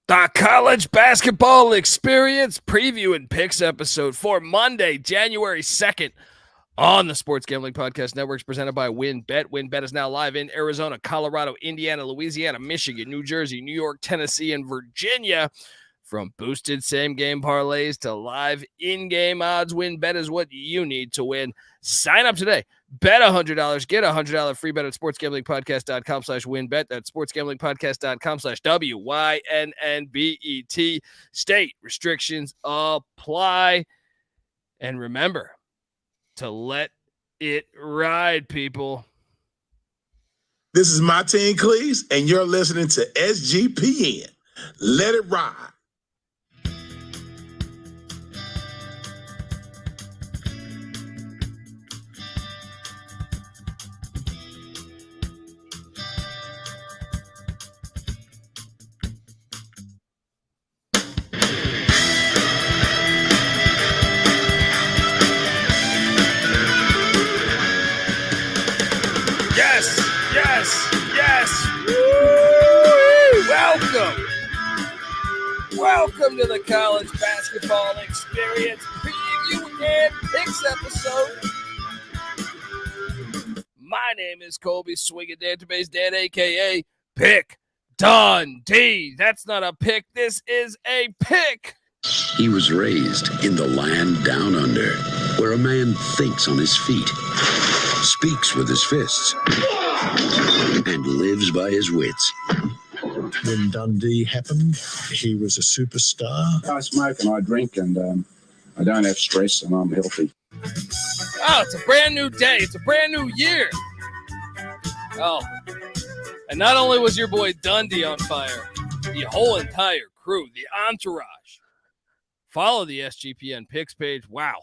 The college basketball experience preview and picks episode for Monday, January 2nd on the Sports Gambling Podcast Network, presented by WynnBET. WynnBET is now live in Arizona, Colorado, Indiana, Louisiana, Michigan, New Jersey, New York, Tennessee, and Virginia. From boosted same-game parlays to live in-game odds, WynnBET is what you need to win. Sign up today. Bet $100. Get a $100 free bet at sportsgamblingpodcast.com/WynnBET. That's sportsgamblingpodcast.com/WYNNBET. State restrictions apply. And remember to let it ride, people. This is Martin Cleese, and you're listening to SGPN. Let it ride. Welcome to the college basketball experience preview and picks episode. My name is Colby Swinging Database Dan, a.k.a. Pick Dundee. That's not a pick. This is a pick. He was raised in the land down under, where a man thinks on his feet, speaks with his fists, and lives by his wits. When Dundee happened, he was a superstar. I smoke and I drink and I don't have stress and I'm healthy. Oh, it's a brand new day. It's a brand new year. Oh, and not only was your boy Dundee on fire, the whole entire crew, the entourage. Follow the SGPN picks page. Wow.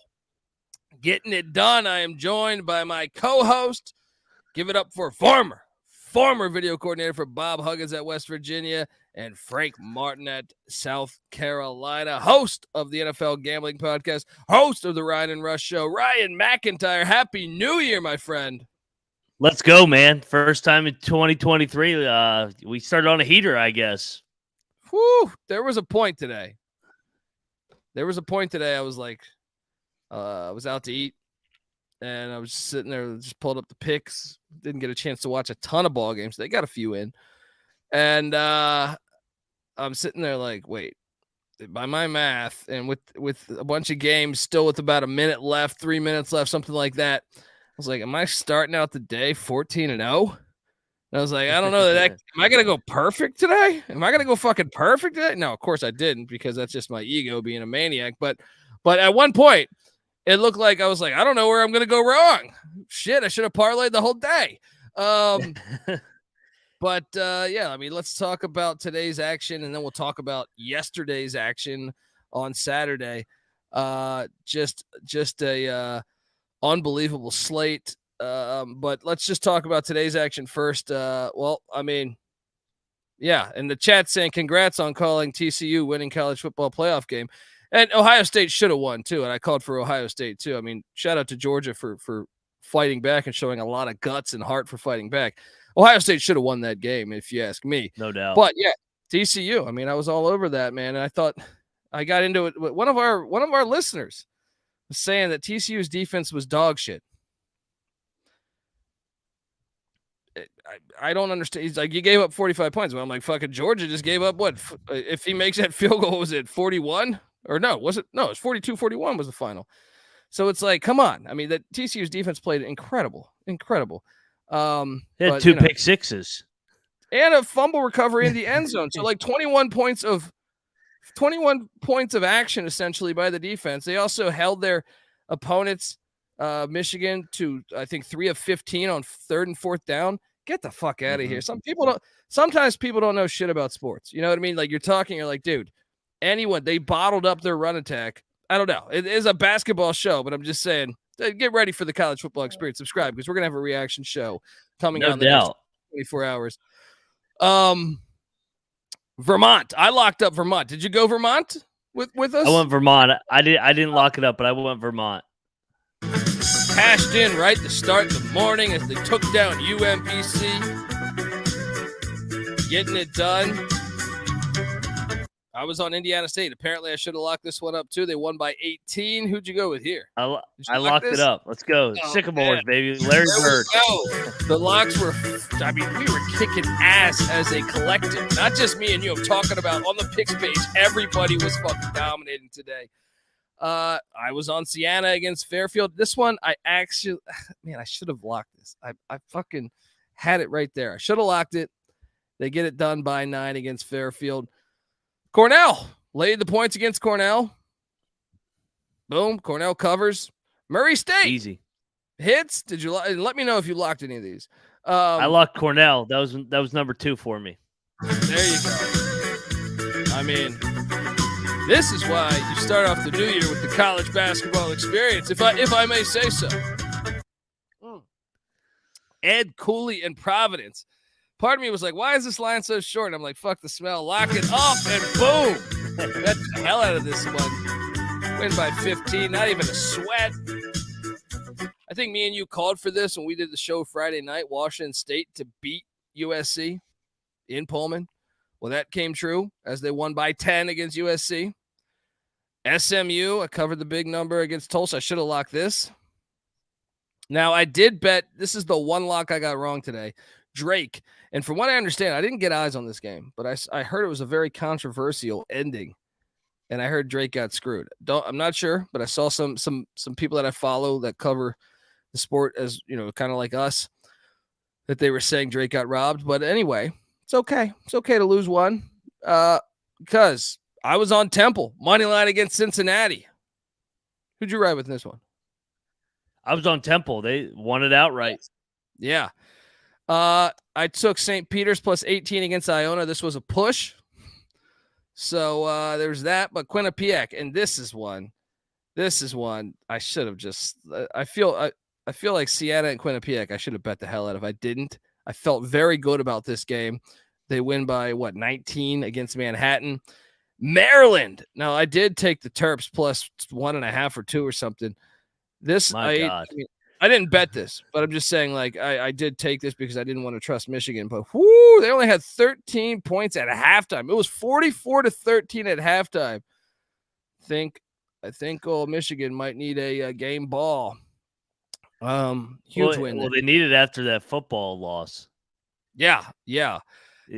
Getting it done. I am joined by my co-host. Give it up for former video coordinator for Bob Huggins at West Virginia and Frank Martin at South Carolina, host of the NFL Gambling Podcast, host of the Ryan and Rush Show, Ryan McIntyre. Happy New Year, my friend. Let's go, man. First time in 2023. We started on a heater, I guess. Whew, there was a point today. I was like, I was out to eat. And I was just sitting there, just pulled up the picks. Didn't get a chance to watch a ton of ball games. They got a few in. And I'm sitting there like, wait, by my math, and with a bunch of games still with about a minute left, 3 minutes left, something like that, I was like, am I starting out the day 14-0? And I was like, I don't know that. Am I going to go perfect today? Am I going to go fucking perfect today? No, of course I didn't, because that's just my ego being a maniac. But at one point, it looked like I was like, I don't know where I'm going to go wrong. Shit, I should have parlayed the whole day. But I mean, let's talk about today's action, and then we'll talk about yesterday's action on Saturday. Just a unbelievable slate. But let's just talk about today's action first. And the chat saying congrats on calling TCU winning college football playoff game. And Ohio State should have won, too, and I called for Ohio State, too. I mean, shout out to Georgia for fighting back and showing a lot of guts and heart for fighting back. Ohio State should have won that game, if you ask me. No doubt. But, yeah, TCU, I mean, I was all over that, man, and I thought I got into it. One of our listeners was saying that TCU's defense was dog shit. I don't understand. He's like, you gave up 45 points. Well, I'm like, fucking Georgia just gave up what? If he makes that field goal, was it 41? Or no, was it? No, it's 42-41 was the final. So it's like, come on. I mean, that TCU's defense played incredible. They had two pick sixes. And a fumble recovery in the end zone. So like 21 points of action, essentially, by the defense. They also held their opponents, Michigan, to, I think, 3 of 15 on 3rd and 4th down. Get the fuck out of here. Sometimes people don't know shit about sports. You know what I mean? Like, you're like, dude, they bottled up their run attack. I don't know. It is a basketball show, but I'm just saying, get ready for the college football experience. Subscribe, because we're going to have a reaction show coming on the next 24 hours. Vermont. I locked up Vermont. Did you go Vermont with us? I went Vermont. I didn't lock it up, but I went Vermont. Cashed in right to start the morning as they took down UMBC. Getting it done. I was on Indiana State. Apparently, I should have locked this one up too. They won by 18. Who'd you go with here? I lock locked this? it up. Let's go. Oh, Sycamores, man. baby. Larry Bird. The locks were, we were kicking ass as a collective. Not just me and you. I'm talking about on the picks page. Everybody was fucking dominating today. I was on Siena against Fairfield. This one, I should have locked this. I fucking had it right there. I should have locked it. They get it done by 9 against Fairfield. Cornell laid the points against Cornell. Boom. Cornell covers. Murray State. Easy. Hits. Did you let me know if you locked any of these? I locked Cornell. That was number 2 for me. There you go. I mean, this is why you start off the new year with the college basketball experience, if I may say so. Ed Cooley and Providence. Part of me was like, why is this line so short? And I'm like, fuck the smell. Lock it up and boom. Bet the hell out of this one. Win by 15. Not even a sweat. I think me and you called for this when we did the show Friday night. Washington State to beat USC in Pullman. Well, that came true as they won by 10 against USC. SMU, I covered the big number against Tulsa. I should have locked this. Now, I did bet. This is the one lock I got wrong today. Drake. And from what I understand, I didn't get eyes on this game, but I heard it was a very controversial ending. And I heard Drake got screwed. I'm not sure, but I saw some people that I follow that cover the sport as, kind of like us, that they were saying Drake got robbed. But anyway, it's okay. It's okay to lose one because I was on Temple. Money line against Cincinnati. Who'd you ride with in this one? I was on Temple. They won it outright. Yeah. I took St. Peter's plus 18 against Iona. This was a push. So there's that. But Quinnipiac, and this is one I should have just I feel like Siena and Quinnipiac, I should have bet the hell out of. I didn't. I felt very good about this game. They win by 19 against Manhattan. Maryland. Now I did take the Terps plus 1.5 or 2 or something. This I didn't bet this, but I'm just saying, like, I did take this because I didn't want to trust Michigan. But they only had 13 points at halftime. It was 44-13 at halftime. I think old Michigan might need a game ball. Huge win. Well, they need it after that football loss. Yeah,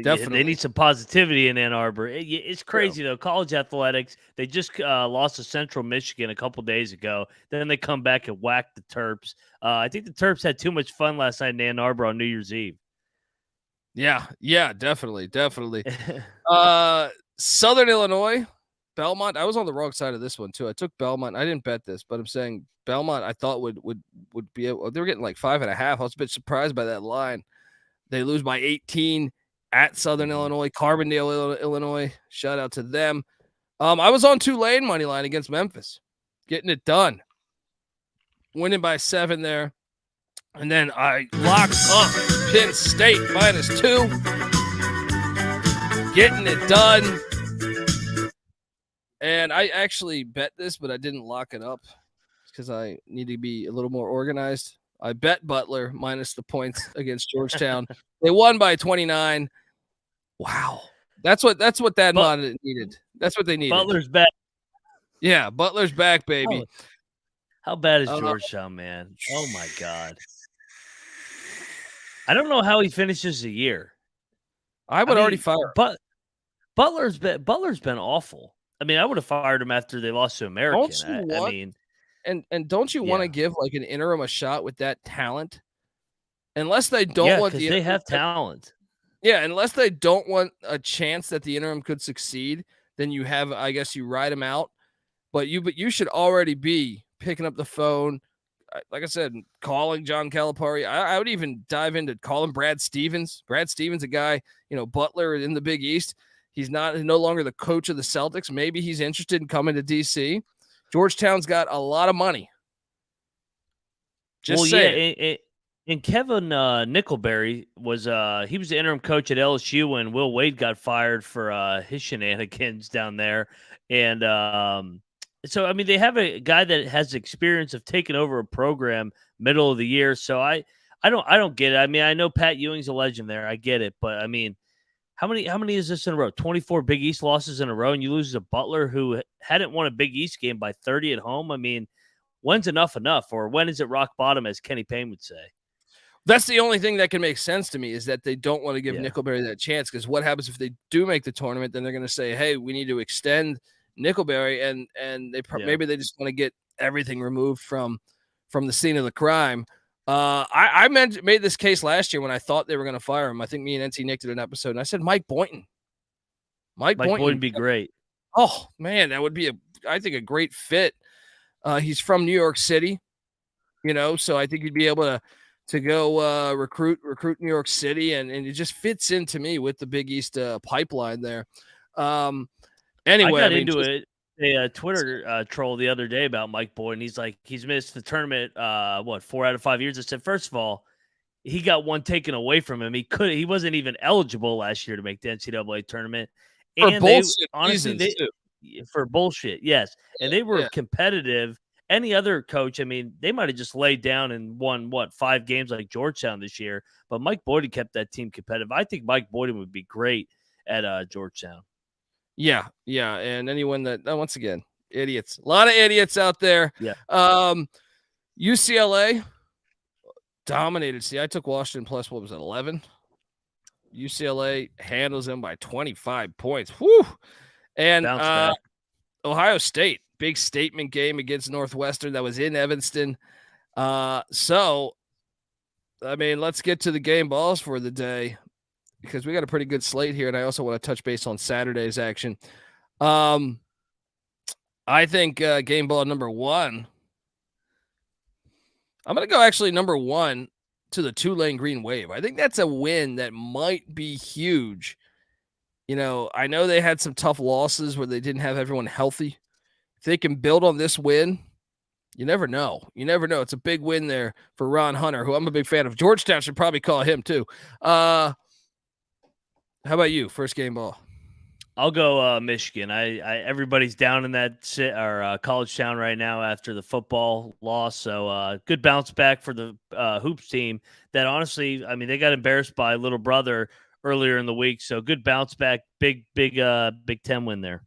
definitely. They need some positivity in Ann Arbor. It's crazy, though. College athletics, they just lost to Central Michigan a couple days ago. Then they come back and whack the Terps. I think the Terps had too much fun last night in Ann Arbor on New Year's Eve. Yeah, definitely. Southern Illinois, Belmont. I was on the wrong side of this one, too. I took Belmont. I didn't bet this, but I'm saying Belmont I thought would be able – they were getting like 5.5. I was a bit surprised by that line. They lose by 18 at Southern Illinois, Carbondale, Illinois. Shout out to them. I was on Tulane money line against Memphis, getting it done, winning by 7 there. And then I locked up Penn State -2, getting it done. And I actually bet this, but I didn't lock it up because I need to be a little more organized. I bet Butler minus the points against Georgetown. They won by 29. Wow. That's what that mod needed. That's what they needed. Butler's back. Yeah, Butler's back, baby. How bad is Georgetown, man? Oh, my God. I don't know how he finishes the year. I would already fire. But Butler's been awful. I mean, I would have fired him after they lost to American. And don't you want to give like an interim a shot with that talent? Unless they don't want they have talent. Yeah, unless they don't want a chance that the interim could succeed, then you have, I guess, you ride them out. But you should already be picking up the phone. Like I said, calling John Calipari. I would even dive into calling Brad Stevens. Brad Stevens, a guy, Butler in the Big East. He's no longer the coach of the Celtics. Maybe he's interested in coming to DC. Georgetown's got a lot of money. And Kevin Nickelberry was he was the interim coach at LSU when Will Wade got fired for his shenanigans down there. And so I mean they have a guy that has experience of taking over a program middle of the year. So I don't get it. I mean, I know Pat Ewing's a legend there. I get it, but I mean, How many is this in a row? 24 Big East losses in a row, and you lose to Butler, who hadn't won a Big East game by 30 at home. I mean, when's enough, or when is it rock bottom, as Kenny Payne would say? That's the only thing that can make sense to me, is that they don't want to give Nickelberry that chance, because what happens if they do make the tournament? Then they're going to say, hey, we need to extend Nickelberry, and they maybe they just want to get everything removed from the scene of the crime. I made this case last year when I thought they were going to fire him. I think me and NT Nick did an episode, and I said Mike Boynton. Mike Boynton would be great. Oh man, that would be I think a great fit. He's from New York City, so I think he'd be able to go recruit New York City, and it just fits into me with the Big East pipeline there. Anyway, I got into it. A Twitter troll the other day about Mike Boynton. He's like, he's missed the tournament 4 out of 5 years. I said, first of all, he got one taken away from him. He wasn't even eligible last year to make the NCAA tournament. For bullshit reasons, for bullshit, yes. And they were competitive. Any other coach, I mean, they might have just laid down and won 5 games like Georgetown this year. But Mike Boynton kept that team competitive. I think Mike Boynton would be great at Georgetown. Yeah, and anyone that once again, idiots, a lot of idiots out there. Yeah. UCLA dominated. See, I took Washington plus 11. UCLA handles them by 25 points. Whew. And Ohio State, big statement game against Northwestern that was in Evanston. So, I mean, let's get to the game balls for the day, because we got a pretty good slate here, and I also want to touch base on Saturday's action. I think game ball number 1. I'm going to go actually number 1 to the Tulane Green Wave. I think that's a win that might be huge. I know they had some tough losses where they didn't have everyone healthy. If they can build on this win, you never know. It's a big win there for Ron Hunter, who I'm a big fan of. Georgetown should probably call him too. How about you? First game ball. I'll go Michigan. Everybody's down in that college town right now after the football loss. So good bounce back for the hoops team. That honestly, I mean, they got embarrassed by little brother earlier in the week. So good bounce back. Big Big Ten win there.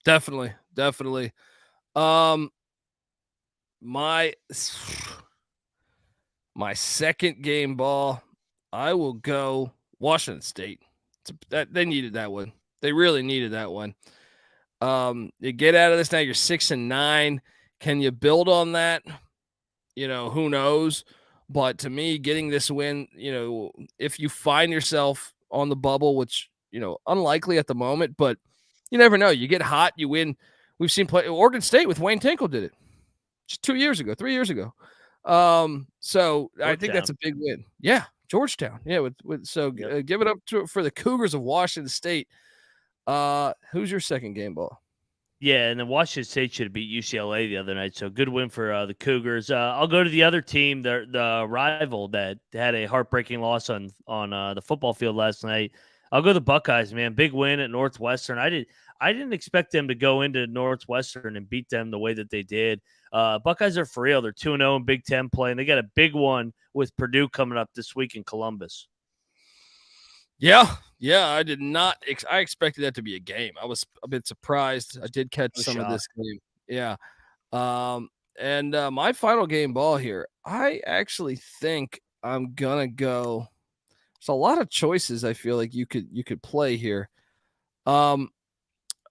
Definitely. My second game ball, I will go Washington State. They needed that one. They really needed that one. You get out of this now, you're 6-9. Can you build on that? Who knows? But to me, getting this win, if you find yourself on the bubble, which, unlikely at the moment, but you never know. You get hot, you win. We've seen Oregon State with Wayne Tinkle did it just 3 years ago. So I think that's a big win. Yeah. Georgetown. Yeah. Give it up for the Cougars of Washington State. Who's your second game ball? Yeah, and then Washington State should have beat UCLA the other night. So good win for the Cougars. I'll go to the other team, the rival that had a heartbreaking loss on the football field last night. I'll go the Buckeyes, man. Big win at Northwestern. I didn't expect them to go into Northwestern and beat them the way that they did. Buckeyes are for real. They're 2-0 in Big Ten play, and they got a big one with Purdue coming up this week in Columbus. Yeah, I did not. I expected that to be a game. I was a bit surprised. I did catch some of this game. Yeah. And my final game ball here, I actually think I'm gonna go. There's a lot of choices I feel like you could play here. I'm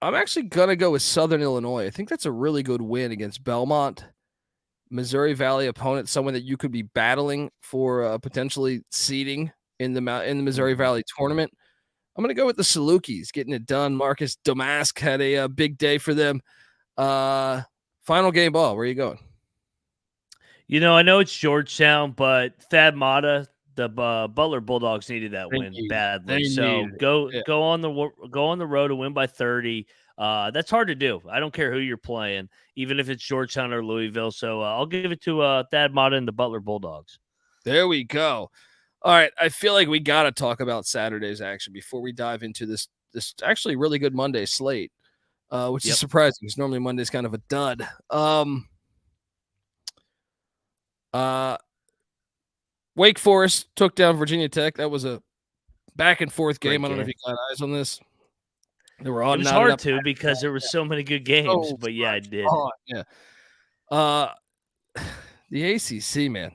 actually gonna go with Southern Illinois. I think that's a really good win against Belmont, Missouri Valley opponent, someone that you could be battling for potentially seeding in the Missouri Valley tournament. I'm going to go with the Salukis getting it done. Marcus Domask had a big day for them. Final game ball. Where are you going? I know it's Georgetown, but Thad Matta, the Butler Bulldogs needed that win badly. So go on the road to win by 30. That's hard to do. I don't care who you're playing, even if it's Georgetown or Louisville. So I'll give it to Thad Matta and the Butler Bulldogs. There we go. All right, I feel like we got to talk about Saturday's action before we dive into this actually really good Monday slate, which is surprising because normally Monday's kind of a dud. Wake Forest took down Virginia Tech. That was a back and forth game. Great I don't know if game. you got eyes on this. They were all It was knotted hard up to because there were so many good games, but yeah, I did. Yeah. The ACC, man.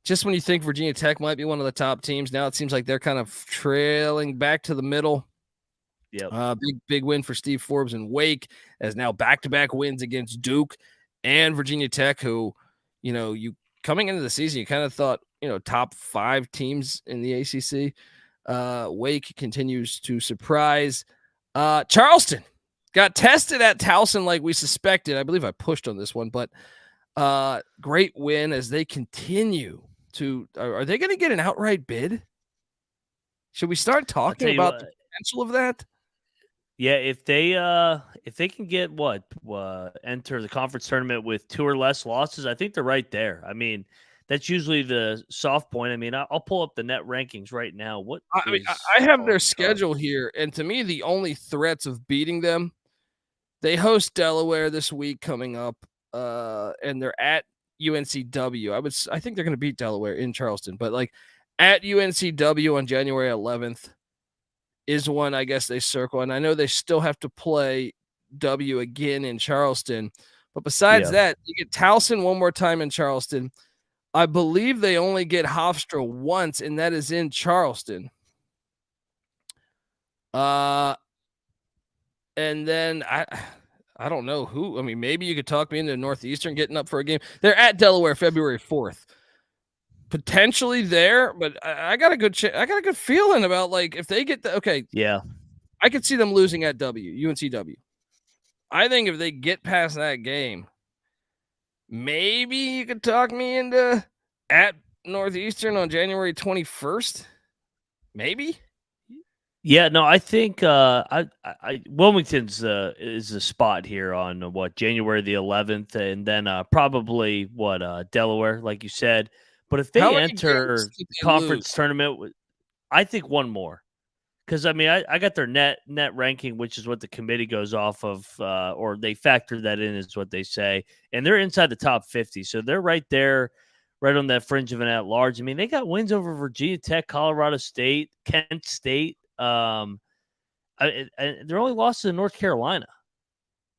Just when you think Virginia Tech might be one of the top teams, now it seems like they're kind of trailing back to the middle. Yeah. Big win for Steve Forbes and Wake, as now back-to-back wins against Duke and Virginia Tech, who, you coming into the season, you kind of thought, top 5 teams in the ACC. Wake continues to surprise. Charleston got tested at Towson like we suspected. I believe I pushed on this one, but great win as they continue to. Are they going to get an outright bid? Should we start talking about the potential of that? Yeah, if they can get enter the conference tournament with 2 or less losses, I think they're right there. I mean, that's usually the soft point. I mean, I'll pull up the net rankings right now. I have their schedule here, and to me, the only threats of beating them, they host Delaware this week coming up, and they're at UNCW. I think they're going to beat Delaware in Charleston, but like at UNCW on January 11th. Is one I guess they circle, and I know they still have to play W again in Charleston. But besides that, you get Towson one more time in Charleston. I believe they only get Hofstra once, and that is in Charleston. And then I don't know who. I mean, maybe you could talk me into Northeastern getting up for a game. They're at Delaware February 4th. Potentially there, but I got a good feeling about like if they get I could see them losing at UNCW. I think if they get past that game, maybe you could talk me into at Northeastern on January 21st. Maybe. Yeah, no, I think Wilmington's is the spot here on January the 11th, and then probably Delaware, like you said. But if they enter the conference tournament, I think one more. Because, I mean, I got their net ranking, which is what the committee goes off of, or they factor that in is what they say. And they're inside the top 50. So they're right there, right on that fringe of an at-large. I mean, they got wins over Virginia Tech, Colorado State, Kent State. They're only lost to North Carolina.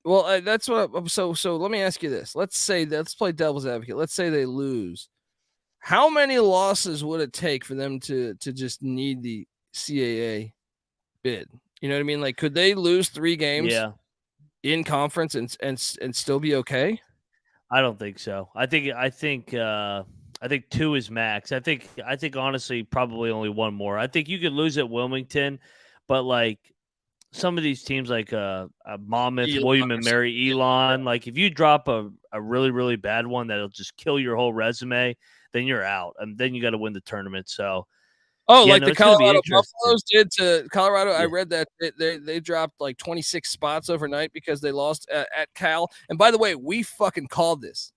Well, that's what. So let me ask you this. Let's play devil's advocate. Let's say they lose. How many losses would it take for them to just need the CAA bid? You know what I mean? Like, could they lose 3 games in conference and still be okay? I don't think so. I think 2 is max. I think honestly probably only 1 more. I think you could lose at Wilmington, but like some of these teams like Monmouth, William and Mary, Elon, like if you drop a really, really bad one that'll just kill your whole resume, then you're out, and then you got to win the tournament. So, the Colorado Buffaloes did to Colorado. Yeah. I read that they dropped like 26 spots overnight because they lost at Cal. And by the way, we fucking called this.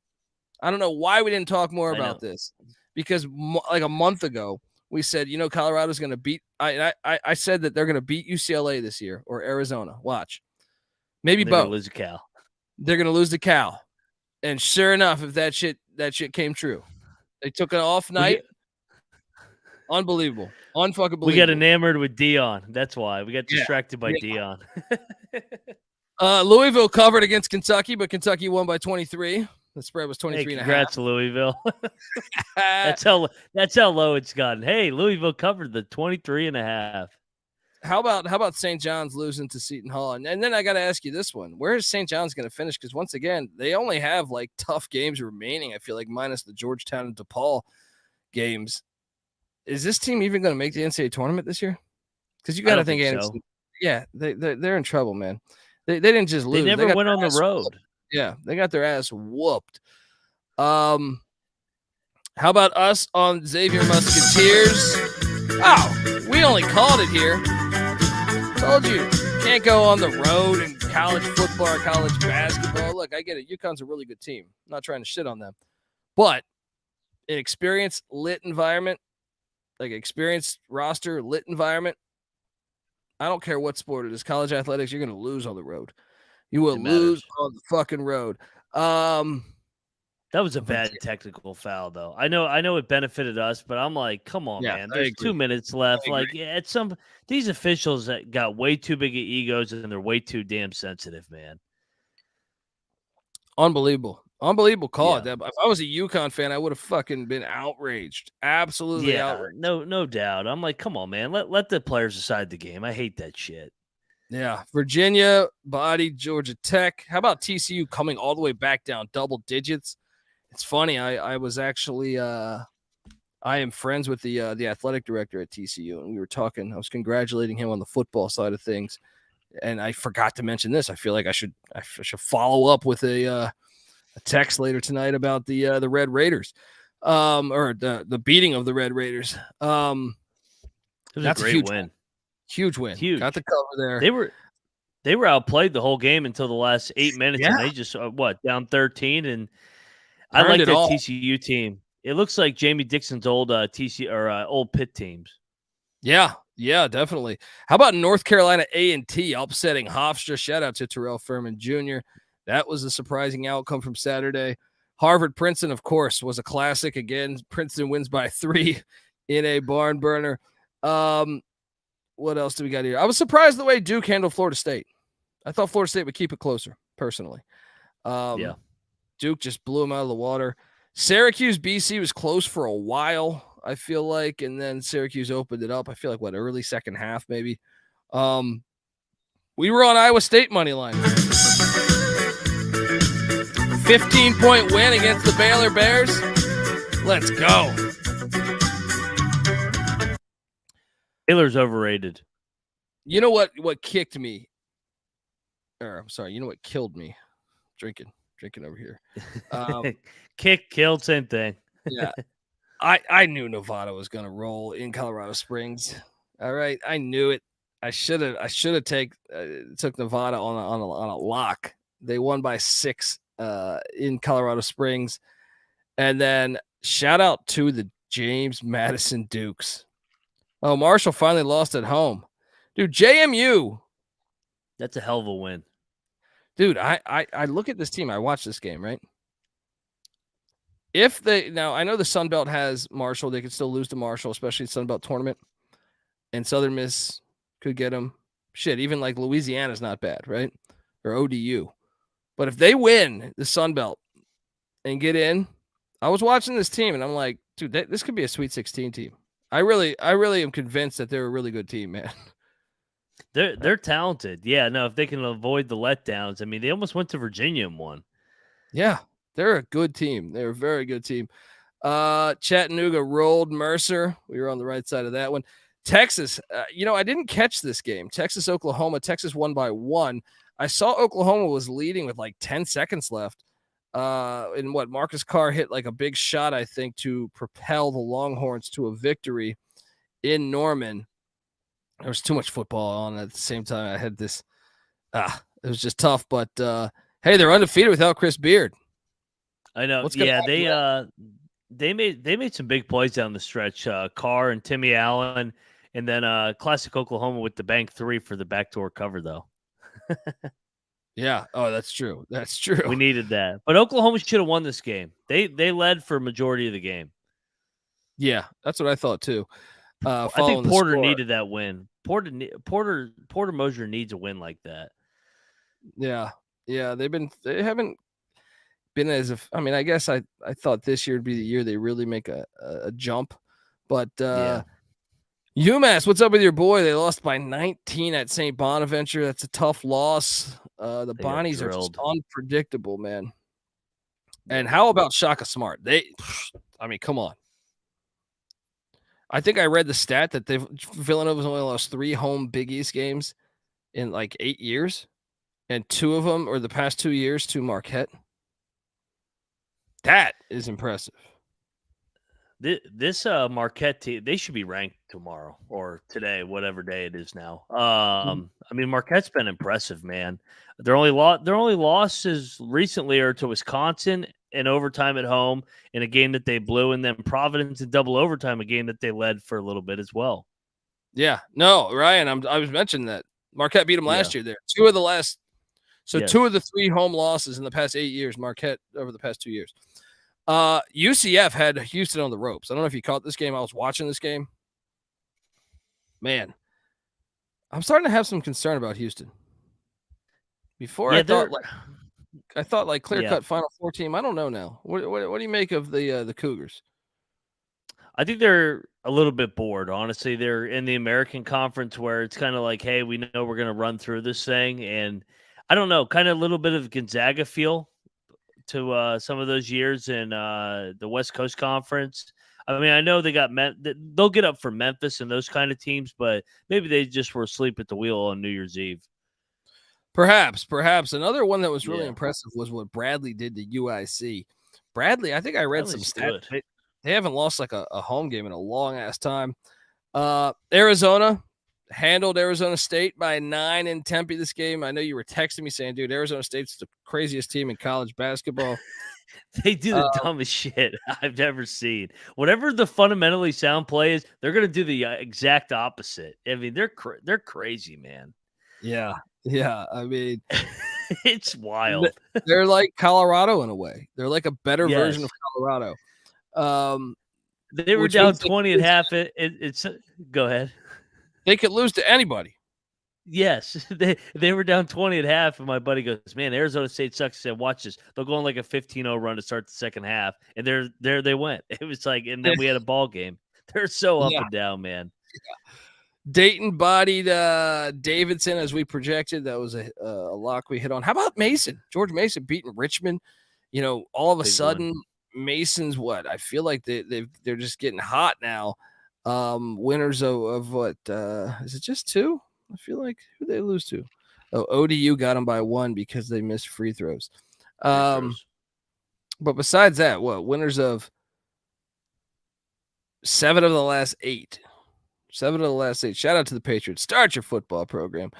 I don't know why we didn't talk more about this, because like a month ago we said, Colorado's going to beat. I said that they're going to beat UCLA this year or Arizona. Watch, maybe both. Lose to Cal. They're going to lose to Cal, and sure enough, if that shit came true. They took an off night. Unbelievable. Unfucking believable. We got enamored with Dion. That's why. We got distracted by Dion. Louisville covered against Kentucky, but Kentucky won by 23. The spread was 23 and a half. Congrats, Louisville. That's how low it's gotten. Hey, Louisville covered the 23 and a half. How about St. John's losing to Seton Hall? And then I got to ask you this one. Where is St. John's going to finish? Because once again, they only have like tough games remaining, I feel like, minus the Georgetown and DePaul games. Is this team even going to make the NCAA tournament this year? Because you got to think so. Yeah, they're in trouble, man. They didn't just lose. They never went on the road. Whooped. Yeah, they got their ass whooped. How about us on Xavier Musketeers? Oh, we only called it here. Told you, can't go on the road in college football or college basketball. Look, I get it. UConn's a really good team. I'm not trying to shit on them. But an experienced, lit environment, like experienced roster, lit environment, I don't care what sport it is. College athletics, you're going to lose on the road. You will lose on the fucking road. That was a bad technical foul, though. I know it benefited us, but I'm like, come on, Yeah, man. I There's agree. 2 minutes left. Like, these officials that got way too big of egos and they're way too damn sensitive, man. Unbelievable call. Yeah. If I was a UConn fan, I would have fucking been outraged. Absolutely outraged. No doubt. I'm like, come on, man. Let the players decide the game. I hate that shit. Yeah, Virginia bodied Georgia Tech. How about TCU coming all the way back down double digits? It's funny. I was actually I am friends with the athletic director at TCU, and we were talking. I was congratulating him on the football side of things, and I forgot to mention this. I feel like I should follow up with a text later tonight about the Red Raiders, or the beating of the Red Raiders. It was a great win. Huge win. Huge. Got the cover there. They were outplayed the whole game until the last 8 minutes, and they just down 13. And I like that TCU team. It looks like Jamie Dixon's old TCU or old Pitt teams. Yeah, definitely. How about North Carolina A&T upsetting Hofstra? Shout out to Terrell Furman Jr. That was a surprising outcome from Saturday. Harvard Princeton, of course, was a classic again. Princeton wins by 3 in a barn burner. What else do we got here? I was surprised the way Duke handled Florida State. I thought Florida State would keep it closer, personally. Duke just blew them out of the water. Syracuse, BC was close for a while, I feel like, and then Syracuse opened it up. I feel like, early second half maybe. We were on Iowa State money line. 15-point win against the Baylor Bears. Let's go. Baylor's overrated. You know what kicked me? Or I'm sorry, you know what killed me? Drinking over here. Kick, killed, same thing. Yeah. I knew Nevada was going to roll in Colorado Springs. All right, I knew it. I should have took Nevada on a lock. They won by 6 in Colorado Springs. And then shout out to the James Madison Dukes. Oh, Marshall finally lost at home. Dude, JMU. That's a hell of a win. Dude, I look at this team. I watched this game, right? Now I know the Sun Belt has Marshall. They could still lose to Marshall, especially in Sun Belt tournament. And Southern Miss could get them. Shit, even like Louisiana's not bad, right? Or ODU. But if they win the Sun Belt and get in, I was watching this team and I'm like, dude, this could be a Sweet 16 team. I really am convinced that they're a really good team, man. They're talented. Yeah, no, if they can avoid the letdowns. I mean, they almost went to Virginia and won. Yeah, they're a good team. They're a very good team. Chattanooga rolled Mercer. We were on the right side of that one. Texas, I didn't catch this game. Texas, Oklahoma. Texas won by 1. I saw Oklahoma was leading with like 10 seconds left. Marcus Carr hit like a big shot, I think, to propel the Longhorns to a victory in Norman. There was too much football on at the same time. I had this. It was just tough, but hey, they're undefeated without Chris Beard. I know. They made some big plays down the stretch. Carr and Timmy Allen, and then classic Oklahoma with the bank 3 for the backdoor cover, though. Yeah. Oh, that's true. That's true. We needed that. But Oklahoma should have won this game. They led for a majority of the game. Yeah, that's what I thought too. I think Porter needed that win. Porter Mosier needs a win like that. Yeah. They haven't been as if, I mean, I guess I thought this year would be the year they really make a jump. But UMass, what's up with your boy? They lost by 19 at St. Bonaventure. That's a tough loss. The Bonnies are just unpredictable, man. And how about Shaka Smart? Come on. I think I read the stat that Villanova's only lost 3 home Big East games in like 8 years, and 2 of them, or the past 2 years, to Marquette. That is impressive. This Marquette team, they should be ranked tomorrow or today, whatever day it is now. I mean, Marquette's been impressive, man. Their only losses recently are to Wisconsin in overtime at home in a game that they blew, and then Providence in double overtime, a game that they led for a little bit as well. Yeah, no, Ryan, I was mentioning that Marquette beat them last year there. 2 of the 3 home losses in the past 8 years, Marquette over the past 2 years. UCF had Houston on the ropes. I don't know if you caught this game. I was watching this game. Man, I'm starting to have some concern about Houston. Before I thought like clear cut Final Four team. I don't know now. What do you make of the Cougars? I think they're a little bit bored. Honestly, they're in the American Conference where it's kind of like, hey, we know we're going to run through this thing, and I don't know, kind of a little bit of Gonzaga feel to some of those years in the West Coast Conference. I mean, I know they got they'll get up for Memphis and those kind of teams, but maybe they just were asleep at the wheel on New Year's Eve. Perhaps. Another one that was really impressive was what Bradley did to UIC. Bradley, I think I read some stats. They haven't lost like a home game in a long ass time. Arizona handled Arizona State by 9 in Tempe this game. I know you were texting me saying, dude, Arizona State's the craziest team in college basketball. They do the dumbest shit I've ever seen. Whatever the fundamentally sound play is, they're going to do the exact opposite. I mean, they're crazy, man. Yeah. I mean, it's wild. They're like Colorado in a way. They're like a better version of Colorado. They were down 20 at half. It's go ahead. They could lose to anybody. Yes, they were down 20 at half, and my buddy goes, "Man, Arizona State sucks." I said, "Watch this. They'll go on like a 15-0 run to start the second half." And there they went. It was like, and then we had a ball game. They're so up and down, man. Yeah. Dayton bodied Davidson as we projected. That was a lock we hit on. How about Mason? George Mason beating Richmond. You know, all of a sudden, Mason's what? I feel like they're just getting hot now. Winners of what? Is it just 2? I feel like who they lose to? Oh, ODU got them by 1 because they missed free throws. But besides that, what? Winners of 7 of the last 8. 7 of the last 8. Shout out to the Patriots. Start your football program.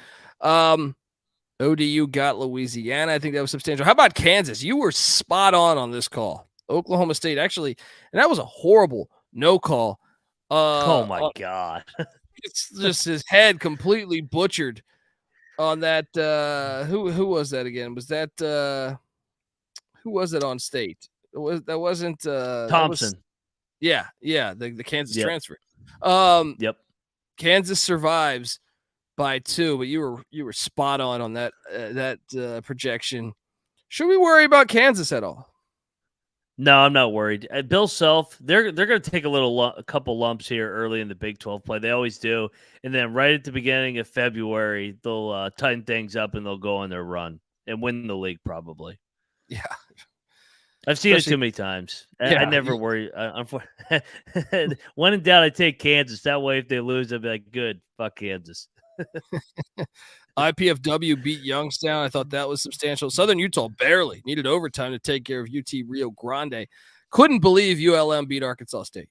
ODU got Louisiana. I think that was substantial. How about Kansas? You were spot on this call. Oklahoma State actually, and that was a horrible no call. Oh my God. It's just his head completely butchered on that. Who was that again? Was that who was it on State? That wasn't Thompson. The Kansas transfer. Yep. Kansas survives by 2, but you were spot on that projection. Should we worry about Kansas at all? No, I'm not worried. Bill Self, they're going to take a couple lumps here early in the Big 12 play. They always do. And then right at the beginning of February, they'll tighten things up and they'll go on their run and win the league probably. Yeah. I've seen it too many times. I never worry. When in doubt, I take Kansas. That way, if they lose, I'll be like, good, fuck Kansas. IPFW beat Youngstown. I thought that was substantial. Southern Utah barely needed overtime to take care of UT Rio Grande. Couldn't believe ULM beat Arkansas State.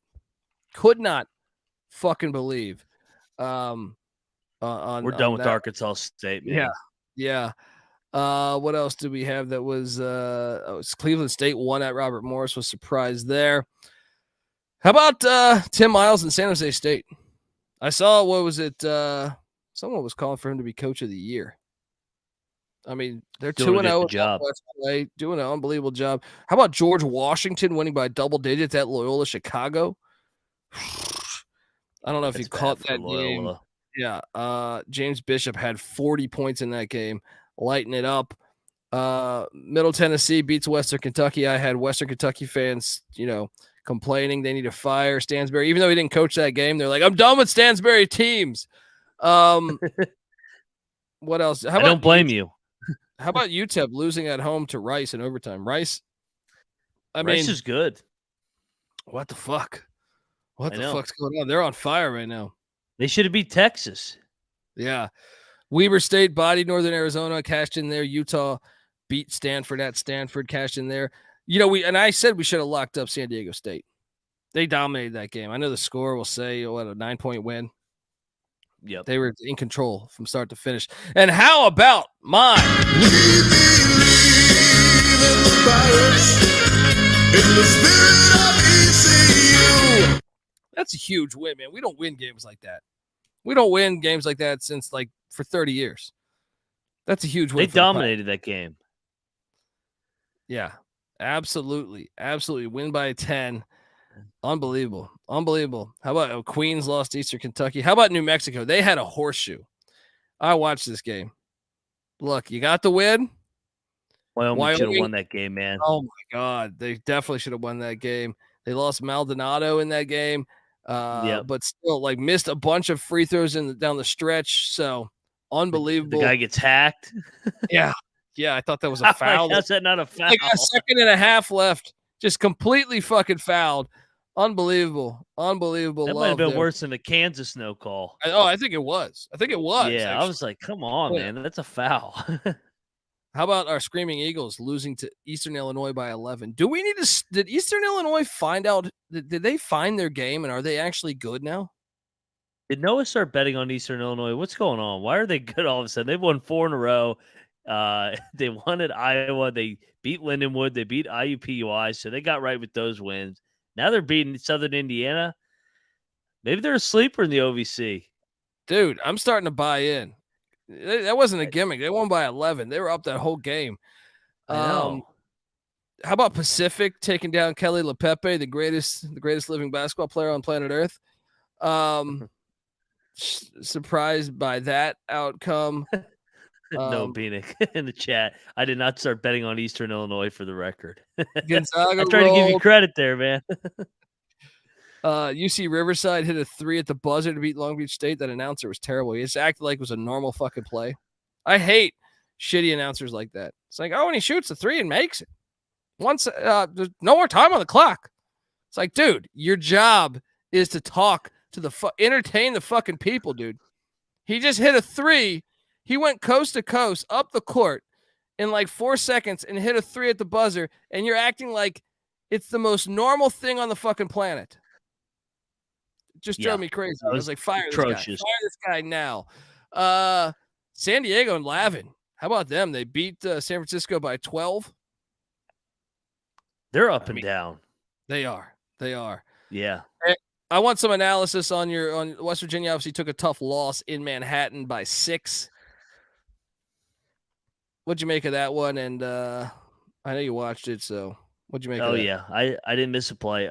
Could not fucking believe. We're done with Arkansas State, man. Yeah. What else do we have that was Cleveland State won at Robert Morris, was surprised there. How about Tim Miles and San Jose State? I saw, what was it? Someone was calling for him to be coach of the year. I mean, they're 2-0 job. Doing an unbelievable job. How about George Washington winning by double digits at Loyola Chicago? I don't know if you caught that game. Yeah. James Bishop had 40 points in that game, lighting it up. Middle Tennessee beats Western Kentucky. I had Western Kentucky fans, complaining they need to fire Stansbury, even though he didn't coach that game. They're like, I'm done with Stansbury teams. What else? I don't blame you. How about UTEP losing at home to Rice in overtime? Rice is good. What the fuck? What the fuck's going on? They're on fire right now. They should have beat Texas. Yeah. Weber State bodied Northern Arizona, cashed in there. Utah beat Stanford at Stanford, cashed in there. I said we should have locked up San Diego State. They dominated that game. I know the score will say, a 9-point win. Yep. They were in control from start to finish. And how about mine? That's a huge win, man. We don't win games like that. We don't win games like that since for 30 years. That's a huge win. They dominated that game. Yeah. Absolutely. Win by 10. Unbelievable. How about Queens lost to Eastern Kentucky? How about New Mexico? They had a horseshoe. I watched this game. Look, you got the win. Wyoming should have won that game, man. Oh, my God. They definitely should have won that game. They lost Maldonado in that game, but still, like, missed a bunch of free throws down the stretch. So, unbelievable. The guy gets hacked. Yeah, I thought that was a foul. How's that not a foul? Like a second and a half left. Just completely fucking fouled. Unbelievable. That might have been worse than the Kansas no call. I think it was. Yeah, actually. I was like, come on, man. That's a foul. How about our Screaming Eagles losing to Eastern Illinois by 11? Do we need to? Did Eastern Illinois find out? Did they find their game, and are they actually good now? Did Noah start betting on Eastern Illinois? What's going on? Why are they good all of a sudden? They've won 4 in a row. They won at Iowa. They beat Lindenwood. They beat IUPUI. So they got right with those wins. Now they're beating Southern Indiana. Maybe they're a sleeper in the OVC. Dude, I'm starting to buy in. That wasn't a gimmick. They won by 11. They were up that whole game. I know. How about Pacific taking down Kelly LePepe, the greatest living basketball player on planet Earth? Surprised by that outcome. No, Beanick in the chat. I did not start betting on Eastern Illinois for the record. Gonzaga I'm trying to give you credit there, man. UC Riverside hit a 3 at the buzzer to beat Long Beach State. That announcer was terrible. He just acted like it was a normal fucking play. I hate shitty announcers like that. It's like, oh, and he shoots a 3 and makes it. Once there's no more time on the clock. It's like, dude, your job is to talk to entertain the fucking people, dude. He just hit a 3. He went coast to coast up the court in like 4 seconds and hit a 3 at the buzzer, and you're acting like it's the most normal thing on the fucking planet. Just drove me crazy. I was like, fire this guy now. San Diego and Lavin. How about them? They beat San Francisco by 12. They're up and down. They are. Yeah. I want some analysis on West Virginia. Obviously took a tough loss in Manhattan by 6. What'd you make of that one? And I know you watched it, so what'd you make of that? Yeah. I didn't miss a play.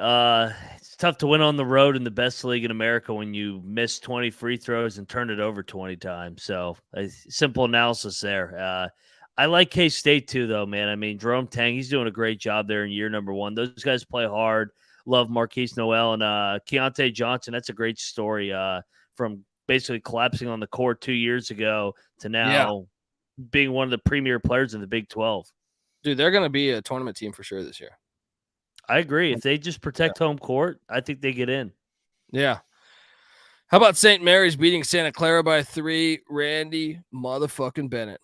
It's tough to win on the road in the best league in America when you miss 20 free throws and turn it over 20 times. So simple analysis there. I like K-State too, though, man. I mean, Jerome Tang, he's doing a great job there in year number 1. Those guys play hard. Love Marquise Noel and Keontae Johnson. That's a great story from basically collapsing on the court 2 years ago to now being one of the premier players in the Big 12. Dude, they're going to be a tournament team for sure this year. I agree. If they just protect home court, I think they get in. Yeah. How about St. Mary's beating Santa Clara by 3? Randy motherfucking Bennett.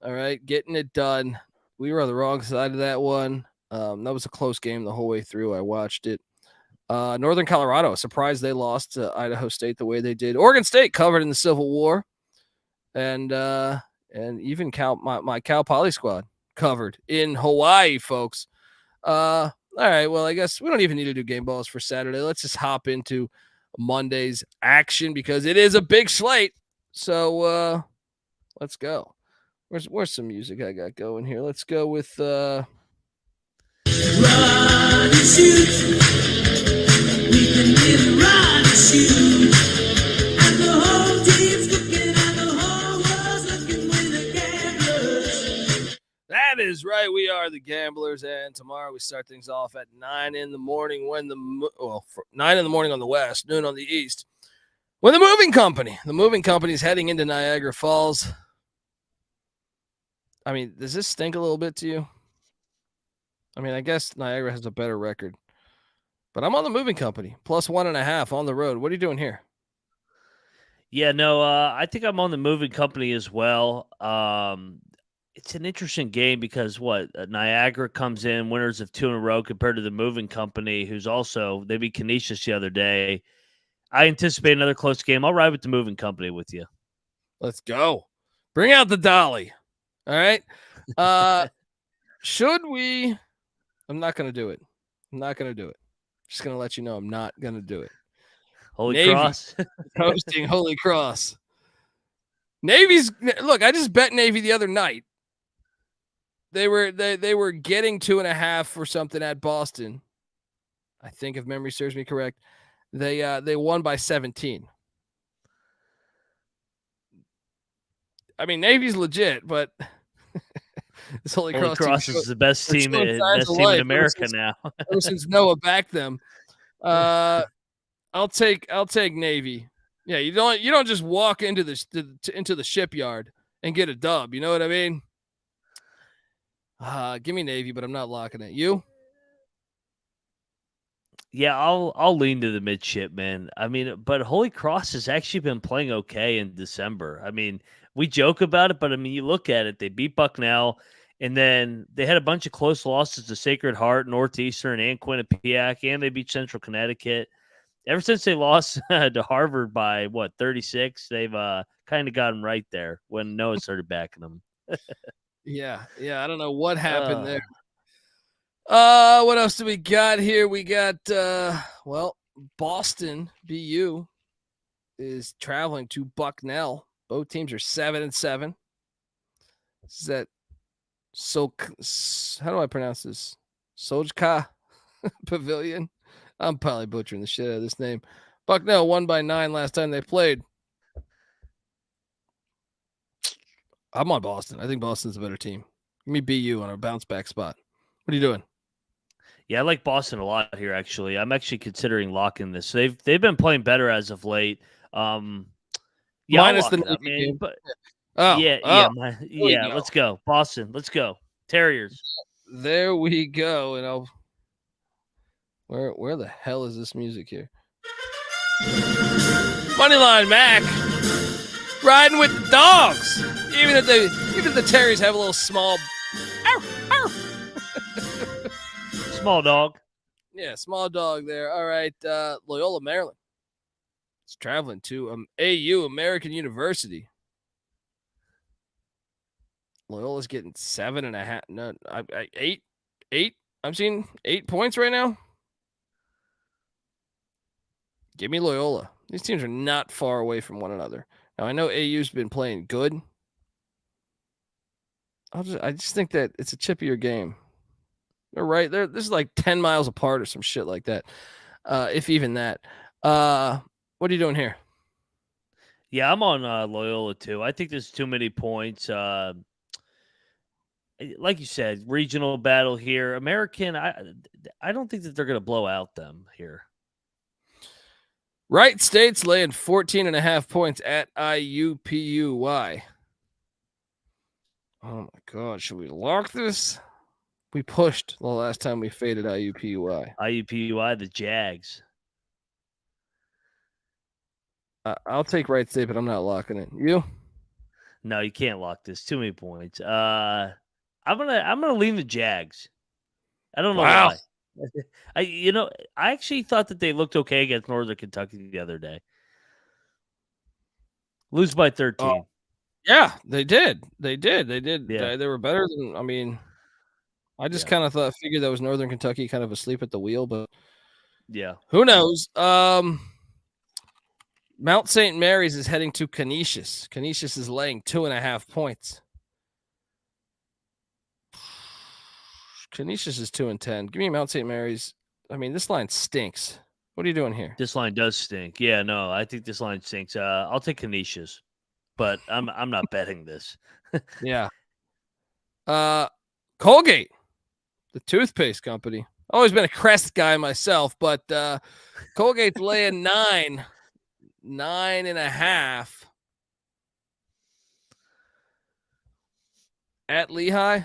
All right, getting it done. We were on the wrong side of that one. That was a close game the whole way through. I watched it. Northern Colorado, surprised they lost to Idaho State the way they did. Oregon State covered in the Civil War. And even my Cal Poly squad covered in Hawaii, folks. All right, well, I guess we don't even need to do game balls for Saturday. Let's just hop into Monday's action because it is a big slate. So let's go. Where's some music I got going here? Let's go with Run and shoot. We can really run and shoot. And the whole team's looking and the whole world's looking with the Gamblers. That is right. We are the Gamblers, and tomorrow we start things off at 9 in the morning 9 in the morning on the west, noon on the east. When the moving company is heading into Niagara Falls. I mean, does this stink a little bit to you? I mean, I guess Niagara has a better record. But I'm on the moving company, plus 1.5 on the road. What are you doing here? Yeah, no, I think I'm on the moving company as well. It's an interesting game because Niagara comes in winners of 2 in a row compared to the moving company, who's also, they beat Canisius the other day. I anticipate another close game. I'll ride with the moving company with you. Let's go. Bring out the dolly. All right. Should we? I'm not going to do it. Just going to let you know I'm not going to do it. Holy Cross. Hosting Holy Cross. Look, I just bet Navy the other night. They were getting 2.5 or something at Boston. I think if memory serves me correct. They won by 17. I mean, Navy's legit, but this Holy Cross team is the best team in America now. ever since Noah backed them. I'll take Navy. Yeah, you don't just walk into the shipyard and get a dub. You know what I mean? Give me Navy, but I'm not locking it. You? Yeah, I'll lean to the midshipmen. I mean, but Holy Cross has actually been playing okay in December. I mean, we joke about it, but I mean, you look at it, they beat Bucknell, and then they had a bunch of close losses to Sacred Heart, Northeastern, and Quinnipiac, and they beat Central Connecticut. Ever since they lost to Harvard by, 36, they've kind of got them right there when Noah started backing them. Yeah, I don't know what happened there. What else do we got here? We got, Boston, BU, is traveling to Bucknell. Both teams are 7-7. Is that how do I pronounce this? Sojka Pavilion. I'm probably butchering the shit out of this name. Bucknell won by 9 last time they played. I'm on Boston. I think Boston's a better team. Give me BU on a bounce back spot. What are you doing? Yeah, I like Boston a lot here, actually. I'm actually considering locking this. They've been playing better as of late. Minus the game, but yeah. Let's go, Boston. Let's go, Terriers. There we go. And where the hell is this music here? Moneyline Mac riding with the dogs. Even if the Terriers have a little small, small dog. Yeah, small dog there. All right, Loyola, Maryland. It's traveling to AU, American University. Loyola's getting 7.5. No, 8. I'm seeing 8 points right now. Give me Loyola. These teams are not far away from one another. Now I know AU's been playing good. I just think that it's a chippier game. They're right there. This is like 10 miles apart or some shit like that. If even that. What are you doing here? Yeah, I'm on Loyola too. I think there's too many points. Like you said, regional battle here. American, I don't think that they're going to blow out them here. Wright State's laying 14.5 points at IUPUI. Oh my God, should we lock this? We pushed the last time we faded IUPUI. IUPUI, the Jags. I'll take Wright State, but I'm not locking it. You? No, you can't lock this. Too many points. I'm gonna lean the Jags. I don't know why. I actually thought that they looked okay against Northern Kentucky the other day. Lose by 13. Yeah, they did. They did. Yeah. They were better than. I mean, I just kind of figured that was Northern Kentucky kind of asleep at the wheel, but yeah, who knows? Mount St. Mary's is heading to Canisius. Canisius is laying 2.5 points. Canisius is 2-10. Give me Mount St. Mary's. I mean, this line stinks. What are you doing here? This line does stink. Yeah, no, I think this line stinks. I'll take Canisius, but I'm not betting this. Yeah. Colgate, the toothpaste company. Always been a Crest guy myself, but Colgate's laying 9.5 at Lehigh.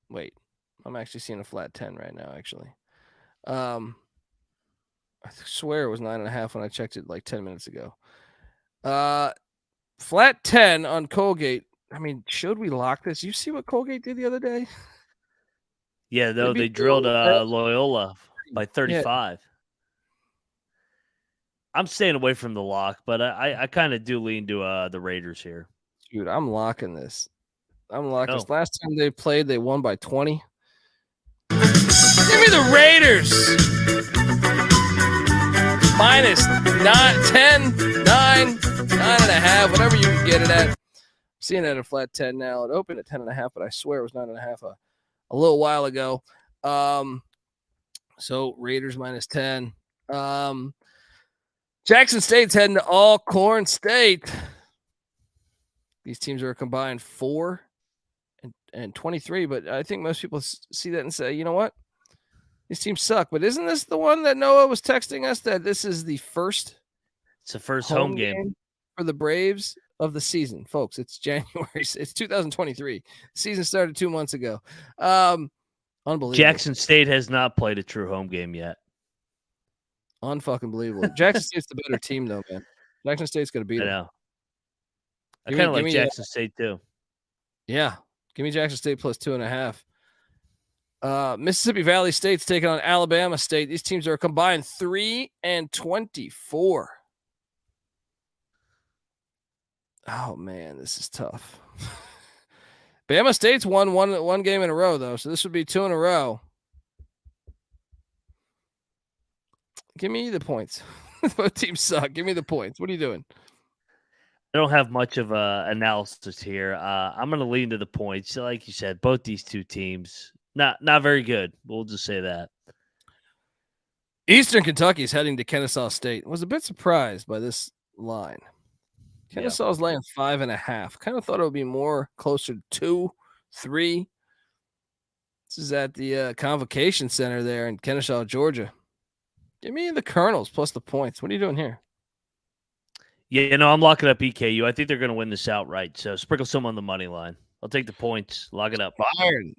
Wait, I'm actually seeing a flat 10 right now, actually. I swear it was 9.5 when I checked it like 10 minutes ago. Flat 10 on Colgate. I mean, should we lock this? You see what Colgate did the other day? Yeah, though they drilled Loyola by 35. Yeah. I'm staying away from the lock, but I kind of do lean to the Raiders here. Dude, I'm locking this. This. Last time they played, they won by 20. Give me the Raiders. Minus 9, 10, 9, 9.5, whatever you can get it at. Seeing it at a flat 10 now. It opened at 10.5, but I swear it was 9.5 a little while ago. So Raiders minus 10. Jackson State's heading to Alcorn State. These teams are combined 4 and 23, but I think most people see that and say, you know what? These teams suck. But isn't this the one that Noah was texting us that this is the first? It's the first home game for the Braves of the season, folks. It's January. It's 2023. Season started 2 months ago. Unbelievable. Jackson State has not played a true home game yet. Unfucking believable. Jackson State's the better team, though, man. Jackson State's going to beat them. I know. I kind of like Jackson State, too. Yeah. Give me Jackson State plus 2.5. Mississippi Valley State's taking on Alabama State. These teams are combined 3 and 24. Oh, man, this is tough. Bama State's won one game in a row, though, so this would be 2 in a row. Give me the points. Both teams suck. Give me the points. What are you doing? I don't have much of a analysis here. I'm going to lean to the points. Like you said, both these two teams, not very good. We'll just say that. Eastern Kentucky is heading to Kennesaw State. Was a bit surprised by this line. Kennesaw's laying 5.5. Kind of thought it would be more closer to 2, 3. This is at the Convocation Center there in Kennesaw, Georgia. Give me the Colonels plus the points. What are you doing here? Yeah, I'm locking up EKU. I think they're going to win this outright. So sprinkle some on the money line. I'll take the points. Lock it up.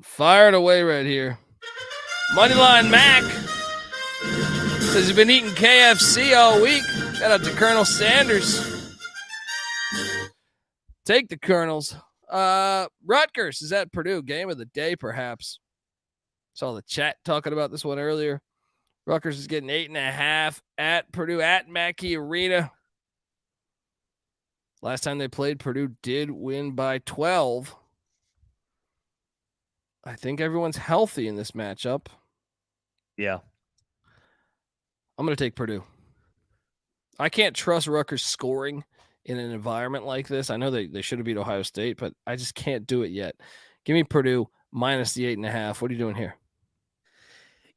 Fired away right here. Moneyline Mac says he's been eating KFC all week. Shout out to Colonel Sanders. Take the Colonels. Rutgers is at Purdue. Game of the day, perhaps. Saw the chat talking about this one earlier. Rutgers is getting 8.5 at Purdue at Mackey Arena. Last time they played, Purdue did win by 12. I think everyone's healthy in this matchup. Yeah. I'm going to take Purdue. I can't trust Rutgers scoring in an environment like this. I know they should have beat Ohio State, but I just can't do it yet. Give me Purdue minus the 8.5. What are you doing here?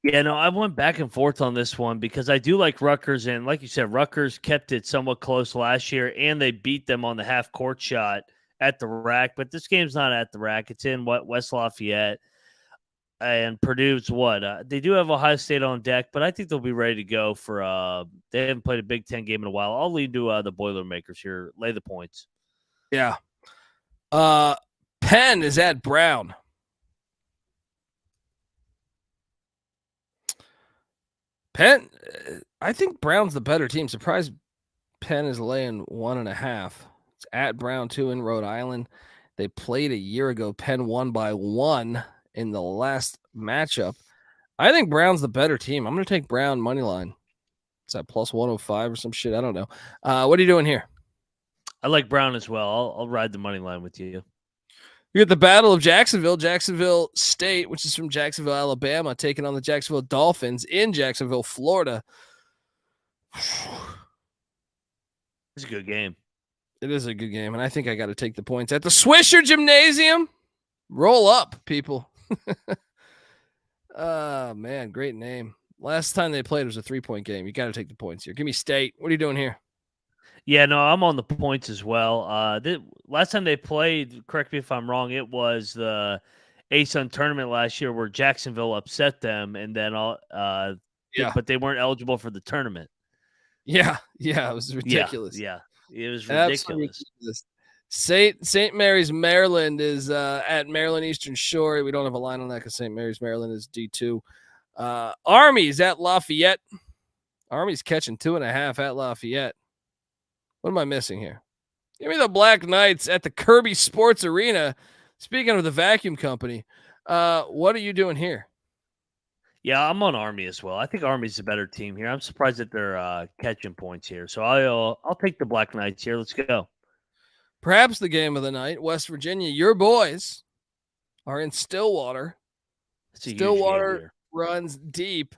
Yeah, no, I went back and forth on this one because I do like Rutgers. And like you said, Rutgers kept it somewhat close last year, and they beat them on the half-court shot at the rack. But this game's not at the rack. It's in West Lafayette. And Purdue's what? They do have Ohio State on deck, but I think they'll be ready to go for they haven't played a Big Ten game in a while. I'll lead to the Boilermakers here. Lay the points. Yeah. Penn is at Brown. Penn, I think Brown's the better team. Surprised Penn is laying 1.5. It's at Brown, 2 in Rhode Island. They played a year ago. Penn won by 1 in the last matchup. I think Brown's the better team. I'm going to take Brown money line. Is that plus 105 or some shit? I don't know. What are you doing here? I like Brown as well. I'll ride the money line with you. You get the Battle of Jacksonville State, which is from Jacksonville, Alabama, taking on the Jacksonville Dolphins in Jacksonville, Florida. It's a good game. It is a good game, and I think I got to take the points at the Swisher Gymnasium. Roll up, people. Man, great name. Last time they played was a 3-point game. You got to take the points here. Give me State. What are you doing here? Yeah, no, I'm on the points as well. Last time they played, correct me if I'm wrong, it was the ASUN tournament last year where Jacksonville upset them, and then but they weren't eligible for the tournament. Yeah, it was ridiculous. Yeah, it was ridiculous. St. Mary's, Maryland is at Maryland Eastern Shore. We don't have a line on that because St. Mary's, Maryland is D2. Army's at Lafayette. Army's catching 2.5 at Lafayette. What am I missing here? Give me the Black Knights at the Kirby Sports Arena. Speaking of the vacuum company, what are you doing here? Yeah, I'm on Army as well. I think Army's a better team here. I'm surprised that they're catching points here. So I'll take the Black Knights here. Let's go. Perhaps the game of the night, West Virginia. Your boys are in Stillwater. Stillwater runs deep.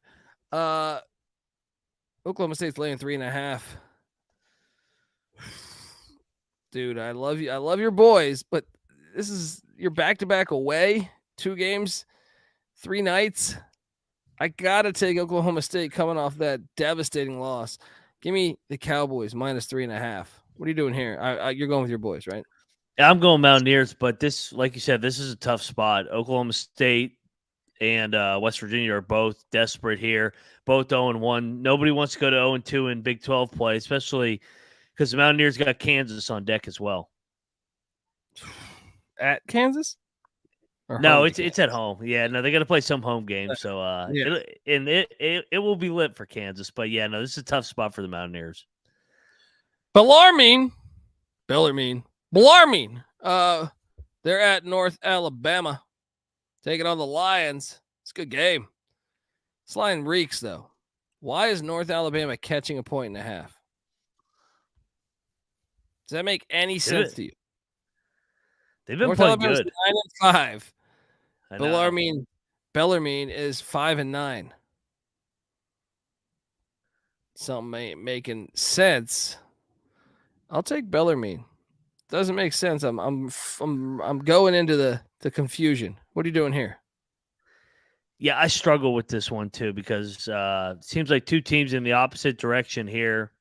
Oklahoma State's laying 3.5. dude, I love you. I love your boys, but this is your back-to-back away, 2 games, 3 nights. I got to take Oklahoma State coming off that devastating loss. Give me the Cowboys -3.5. What are you doing here? You're going with your boys, right? I'm going Mountaineers, but this, like you said, this is a tough spot. Oklahoma State and West Virginia are both desperate here, both 0-1. Nobody wants to go to 0-2 in Big 12 play, especially because the Mountaineers got Kansas on deck as well. At Kansas? No, it's at home. Yeah, no, they got to play some home games. So, it will be lit for Kansas. But yeah, no, this is a tough spot for the Mountaineers. Bellarmine. They're at North Alabama, taking on the Lions. It's a good game. This line reeks, though. Why is North Alabama catching 1.5? Does that make any sense to you? They've been North playing Alabama's good. 9-5. I know. Bellarmine is 5-9. Something ain't making sense. I'll take Bellarmine. Doesn't make sense. I'm going into the confusion. What are you doing here? Yeah, I struggle with this one too because it seems like 2 teams in the opposite direction here.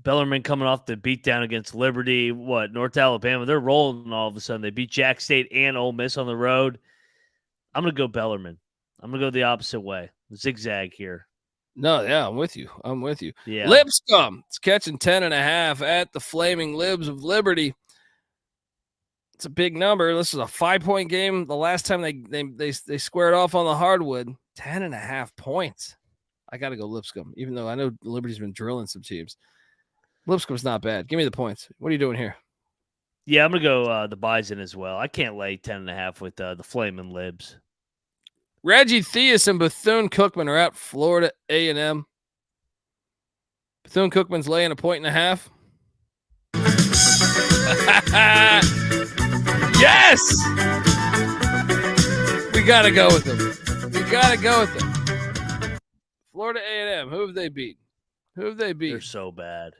Bellarmine coming off the beatdown against Liberty. North Alabama, they're rolling all of a sudden. They beat Jack State and Ole Miss on the road. I'm going to go Bellarmine. I'm going to go the opposite way. Zigzag here. No, yeah, I'm with you. Yeah. Lipscomb, it's catching 10.5 at the Flaming Libs of Liberty. It's a big number. This is a 5-point game. The last time they squared off on the hardwood, 10.5 points. I got to go Lipscomb, even though I know Liberty's been drilling some teams. Lipscomb's not bad. Give me the points. What are you doing here? Yeah, I'm going to go the Bison as well. I can't lay 10.5 with the Flaming Libs. Reggie Theus and Bethune-Cookman are at Florida A&M. Bethune-Cookman's laying 1.5. Yes! We got to go with them. Florida A&M, who have they beaten? They're so bad.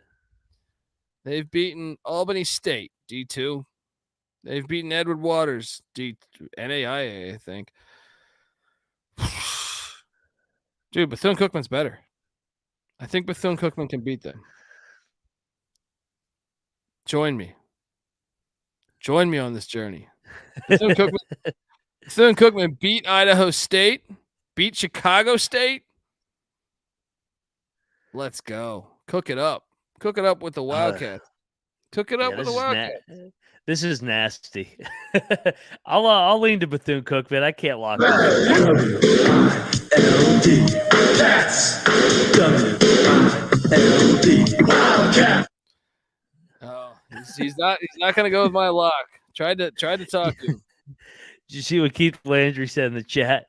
They've beaten Albany State, D2. They've beaten Edward Waters, NAIA, I think. Dude, Bethune-Cookman's better. I think Bethune-Cookman can beat them. Join me on this journey. Bethune-Cookman beat Idaho State, beat Chicago State. Let's go. Cook it up with the Wildcats. Cook it up with the Wildcats. This is nasty. I'll lean to Bethune-Cookman. I can't lock it. WILD. That's WILD. Wildcat. Oh, he's not going to go with my lock. Tried to talk to him. Did you see what Keith Landry said in the chat?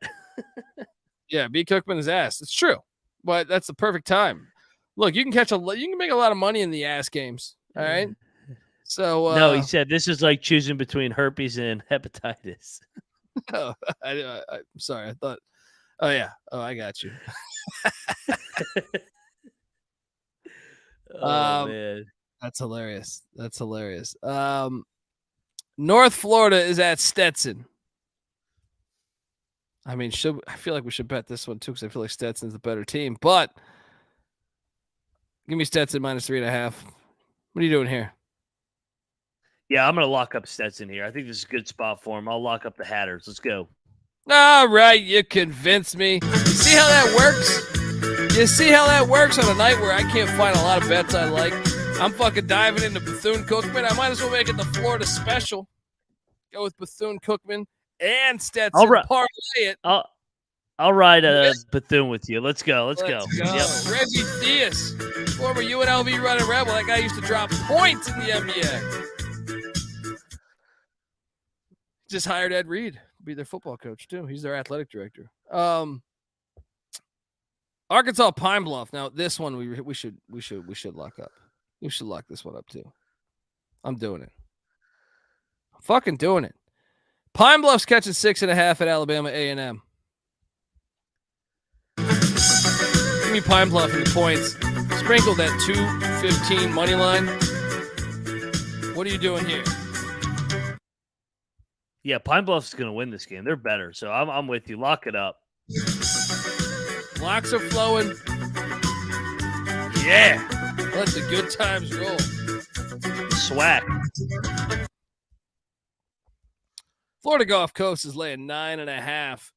Yeah, beat Cookman's ass. It's true, but that's the perfect time. Look, you can make a lot of money in the ass games. All right. So no, he said this is like choosing between herpes and hepatitis. Oh, I'm sorry. I thought. Oh yeah. Oh, I got you. Man, that's hilarious. North Florida is at Stetson. I mean, I feel like we should bet this one too because I feel like Stetson's the better team. But give me Stetson -3.5. What are you doing here? Yeah, I'm going to lock up Stetson here. I think this is a good spot for him. I'll lock up the Hatters. Let's go. All right, you convinced me. You see how that works? You see how that works on a night where I can't find a lot of bets I like? I'm fucking diving into Bethune-Cookman. I might as well make it the Florida special. Go with Bethune-Cookman and Stetson. All right. Parlay it. I'll ride Bethune with you. Let's go. Let's go. Yep. Reggie Theus, former UNLV running rebel. That guy used to drop points in the NBA. Just hired Ed Reed to be their football coach too. He's their athletic director. Arkansas Pine Bluff. Now this one we should lock up. We should lock this one up too. I'm doing it. I'm fucking doing it. Pine Bluff's catching 6.5 at Alabama A&M. Give me Pine Bluff in the points. Sprinkle that 215 money line. What are you doing here? Yeah, Pine Bluff's going to win this game. They're better, so I'm with you. Lock it up. Locks are flowing. Yeah. Let the good times roll. Swag. Florida Gulf Coast is laying 9.5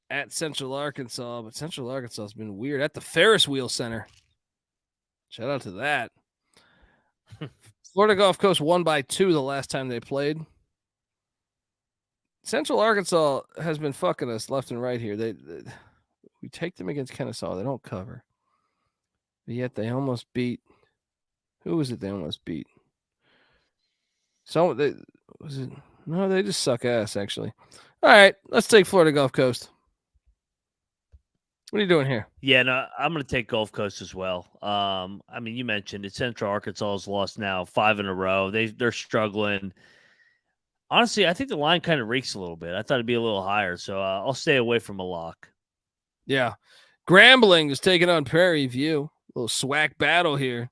at Central Arkansas, but Central Arkansas has been weird at the Ferris Wheel Center. Shout out to that. Florida Gulf Coast won by 2 the last time they played. Central Arkansas has been fucking us left and right here. We take them against Kennesaw. They don't cover. But yet they almost beat. Who was it they almost beat? They just suck ass, actually. All right, let's take Florida Gulf Coast. What are you doing here? Yeah, no, I'm going to take Gulf Coast as well. I mean, you mentioned it. Central Arkansas has lost now 5 in a row. They're struggling. Honestly, I think the line kind of reeks a little bit. I thought it'd be a little higher, so I'll stay away from a lock. Yeah. Grambling is taking on Prairie View. A little SWAC battle here.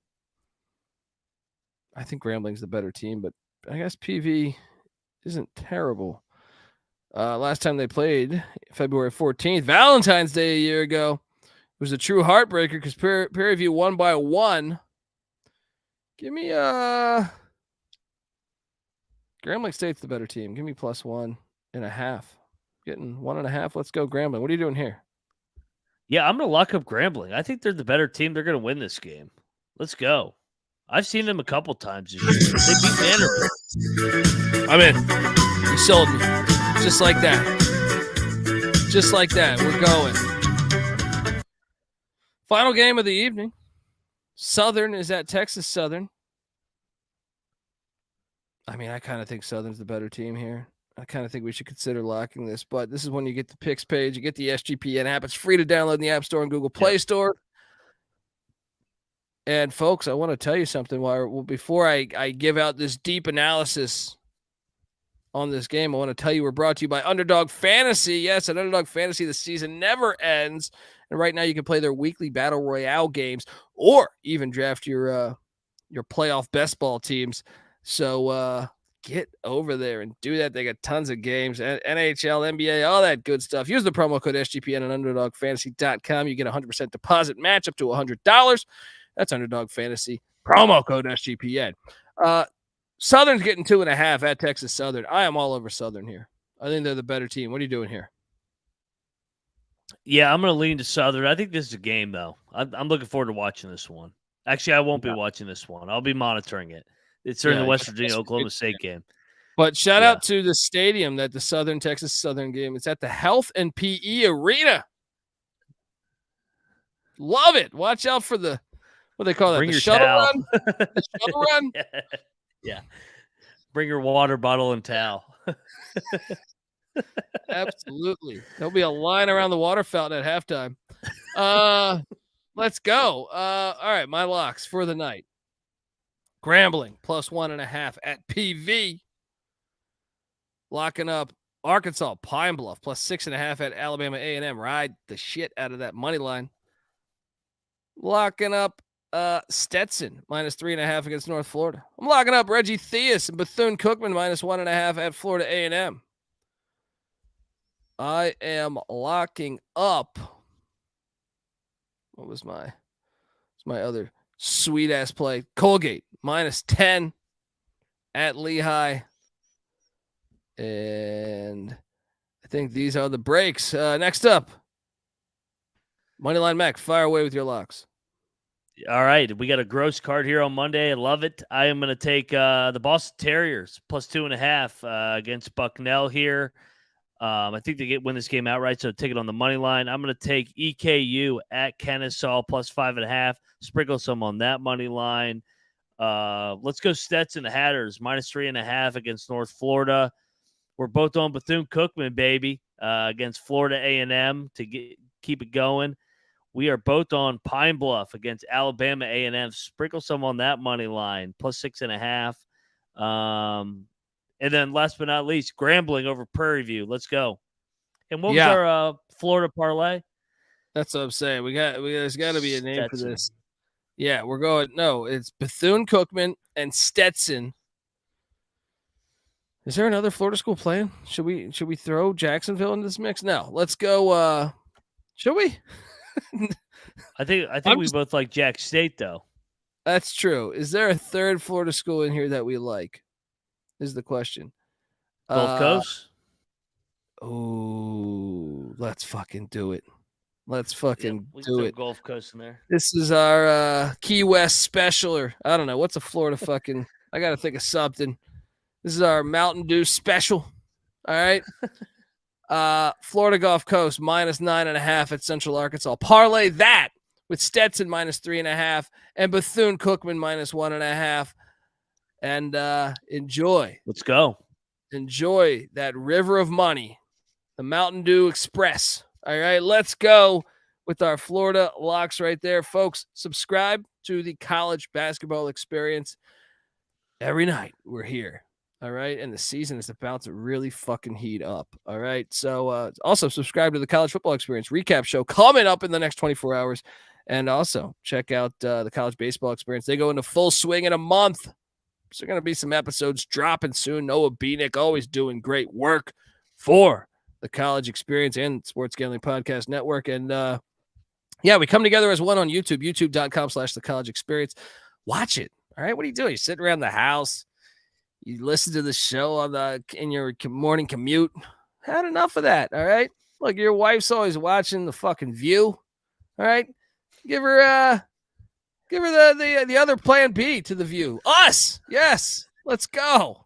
I think Grambling's the better team, but I guess PV isn't terrible. Last time they played, February 14th, Valentine's Day a year ago, it was a true heartbreaker because Prairie View won by 1. Give me Grambling State's the better team. Give me +1.5. Getting 1.5. Let's go Grambling. What are you doing here? Yeah, I'm going to lock up Grambling. I think they're the better team. They're going to win this game. Let's go. I've seen them a couple times this year. They beat Vanderbilt. I'm in. You sold me. Just like that. Just like that. We're going. Final game of the evening. Southern is at Texas Southern. I mean, I kind of think Southern's the better team here. I kind of think we should consider locking this, but this is when you get the picks page, you get the SGPN app. It's free to download in the App Store and Google Play Store. And folks, I want to tell you something. Before I give out this deep analysis on this game, I want to tell you we're brought to you by Underdog Fantasy. Yes, at Underdog Fantasy, the season never ends. And right now you can play their weekly Battle Royale games or even draft your playoff best ball teams. So get over there and do that. They got tons of games, NHL, NBA, all that good stuff. Use the promo code SGPN at UnderdogFantasy.com. You get a 100% deposit match up to $100. That's Underdog Fantasy. Promo code SGPN. Southern's getting 2.5 at Texas Southern. I am all over Southern here. I think they're the better team. What are you doing here? Yeah, I'm going to lean to Southern. I think this is a game, though. I'm looking forward to watching this one. Actually, I won't be watching this one. I'll be monitoring it. It's during the West Virginia Oklahoma State game. But shout out to the stadium that the Texas Southern game. It's at the Health and PE Arena. Love it. Watch out for what they call that. Bring your shuttle towel. run. The shuttle run. Yeah. Bring your water bottle and towel. Absolutely. There'll be a line around the water fountain at halftime. Let's go. All right, my locks for the night. Grambling +1.5 at PV. Locking up Arkansas Pine Bluff +6.5 at Alabama A&M. Ride the shit out of that money line. Locking up Stetson -3.5 against North Florida. I'm locking up Reggie Theus and Bethune-Cookman -1.5 at Florida A&M. I am locking up. What was my other sweet ass play? Colgate -10 at Lehigh. And I think these are the breaks. Next up, Moneyline Mac, fire away with your locks. All right. We got a gross card here on Monday. I love it. I am going to take the Boston Terriers +2.5 against Bucknell here. I think they win this game outright, so take it on the money line. I'm going to take EKU at Kennesaw +5.5. Sprinkle some on that money line. Let's go Stetson the Hatters -3.5 against North Florida. We're both on Bethune-Cookman, baby, against Florida A&M to keep it going. We are both on Pine Bluff against Alabama A&M. Sprinkle some on that money line +6.5. And then last but not least, Grambling over Prairie View. Let's go. And what was our Florida parlay? That's what I'm saying. There's got to be a name for this. Yeah, we're going. No, it's Bethune-Cookman and Stetson. Is there another Florida school playing? Should we throw Jacksonville into this mix? No, let's go. Should we? I think we both like Jack State though. That's true. Is there a third Florida school in here that we like? Is the question. Gulf Coast? Oh, let's fucking do it. Let's fucking do it. Gulf Coast in there. This is our Key West special, or I don't know. What's a Florida fucking... I got to think of something. This is our Mountain Dew special. All right. Florida Gulf Coast -9.5 at Central Arkansas. Parlay that with Stetson -3.5 and Bethune-Cookman -1.5. And enjoy. Let's go. Enjoy that river of money, the Mountain Dew Express. All right, let's go with our Florida locks right there. Folks, subscribe to the College Basketball Experience. Every night we're here. All right, and the season is about to really fucking heat up. All right, so also subscribe to the College Football Experience recap show coming up in the next 24 hours. And also check out the College Baseball Experience. They go into full swing in a month. So there are going to be some episodes dropping soon. Noah Beanick always doing great work for the College Experience and Sports Gambling Podcast Network. And yeah, we come together as one on YouTube, youtube.com/the College Experience. Watch it. All right. What are you doing? You're sitting around the house. You listen to the show in your morning commute. Had enough of that. All right. Look, your wife's always watching the fucking View. All right. Give her the other plan B to the View. Us. Yes. Let's go.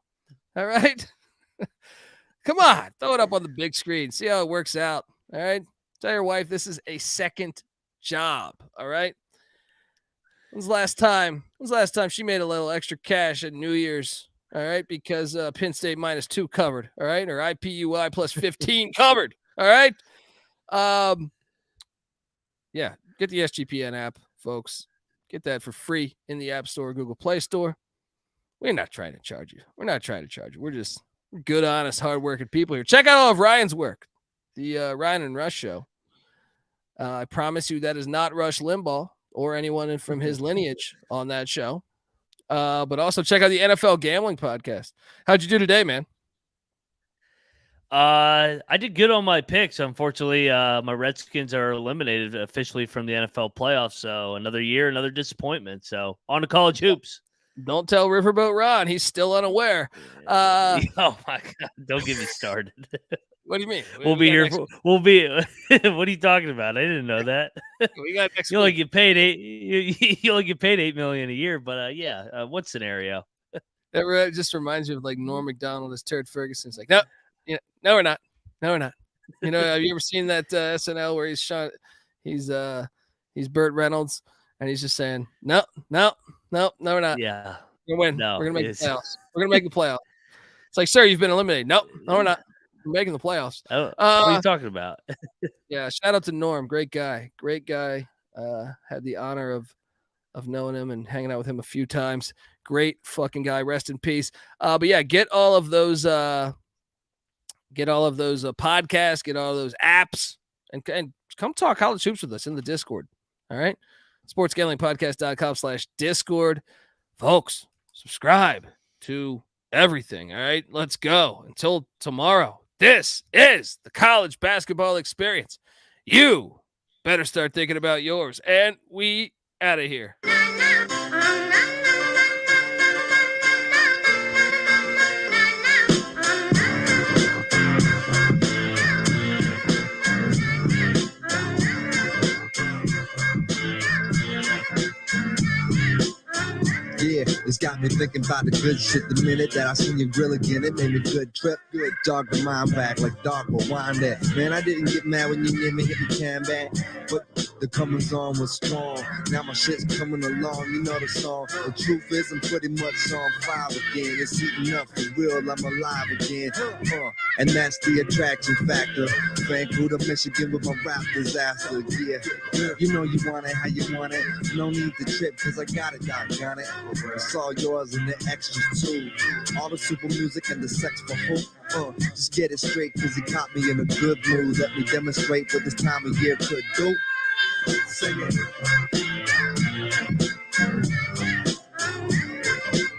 All right. Come on. Throw it up on the big screen. See how it works out. All right. Tell your wife this is a second job. All right. When's the last time she made a little extra cash at New Year's? All right. Because Penn State -2 covered. All right. Or IPUI +15 covered. All right. Yeah. Get the SGPN app, folks. Get that for free in the App Store, Google Play Store. We're not trying to charge you. We're just good, honest, hardworking people here. Check out all of Ryan's work, the Ryan and Rush show. I promise you that is not Rush Limbaugh or anyone from his lineage on that show. But also check out the NFL Gambling Podcast. How'd you do today, man? I did good on my picks. Unfortunately, my Redskins are eliminated officially from the NFL playoffs. So another year, another disappointment. So on to college hoops. Don't tell Riverboat Ron. He's still unaware. Oh my God. Don't get me started. What do you mean? We'll be here. We'll be. What are you talking about? I didn't know that. We got next you only get paid $8 million a year. But yeah. What scenario? That just reminds me of like Norm Macdonald as Turd Ferguson. It's like, no, yeah, no, we're not. No, we're not. You know, have you ever seen that SNL where he's Burt Reynolds and he's just saying, no, we're not. Yeah. We're gonna win. No, we're gonna make the playoffs. We're gonna make the playoffs. It's like, sir, you've been eliminated. No, we're not. We're making the playoffs. What are you talking about? Yeah, shout out to Norm. Great guy. Had the honor of knowing him and hanging out with him a few times. Great fucking guy. Rest in peace. But yeah, get all of those podcasts, get all of those apps, and come talk college hoops with us in the Discord. All right. sportsgamblingpodcast.com/Discord. Folks, subscribe to everything. All right. Let's go. Until tomorrow. This is the College Basketball Experience. You better start thinking about yours. And we out of here. Yeah, it's got me thinking about the good shit the minute that I seen you grill again. It made me good trip, good dog the mind back like dog will wind that. Man, I didn't get mad when you near me hit me can back, but the comings on was strong. Now my shit's coming along, you know the song. The truth is I'm pretty much on fire again. It's heating up for real, I'm alive again. And that's the attraction factor. Vancouver, Michigan with my rap disaster. Yeah, you know you want it how you want it. No need to trip cause I got it, doggone it. It's all yours and the extras too. All the super music and the sex for hope. Just get it straight cause he caught me in a good mood. Let me demonstrate what this time of year could do. Sing it.